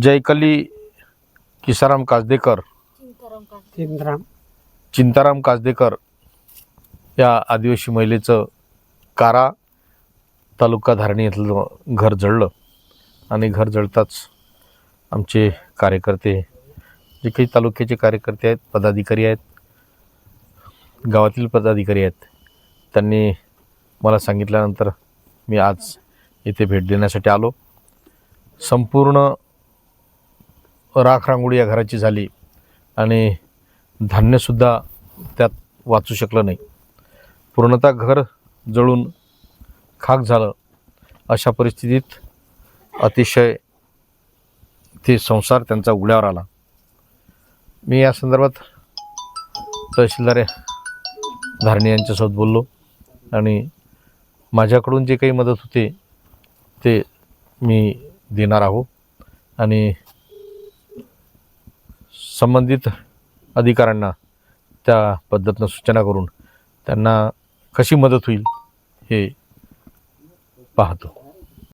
जयकली किसाराम काजदेकर, चिंताराम काजदेकर या आदिवासी महिलेचं कारा तालुका धारणी येथलं घर जळलं आणि घर जळताच आमचे कार्यकर्ते, जे काही तालुक्याचे कार्यकर्ते आहेत, पदाधिकारी आहेत, गावातील पदाधिकारी आहेत, त्यांनी मला सांगितल्यानंतर मी आज येथे भेट देण्यासाठी आलो. संपूर्ण राखरांगोळी या घराची झाली आणि धान्यसुद्धा त्यात वाचू शकलं नाही. पूर्णतः घर जळून खाक झालं. अशा परिस्थितीत अतिशय ते संसार त्यांचा उघड्यावर आला. मी या संदर्भात तहसीलदार धारणी यांच्यासोबत बोललो आणि माझ्याकडून जे काही मदत होते ते मी देणार आहोत आणि संबंधित अधिकाऱ्यांना त्या पद्धतीनं सूचना करून त्यांना कशी मदत होईल हे पाहतो.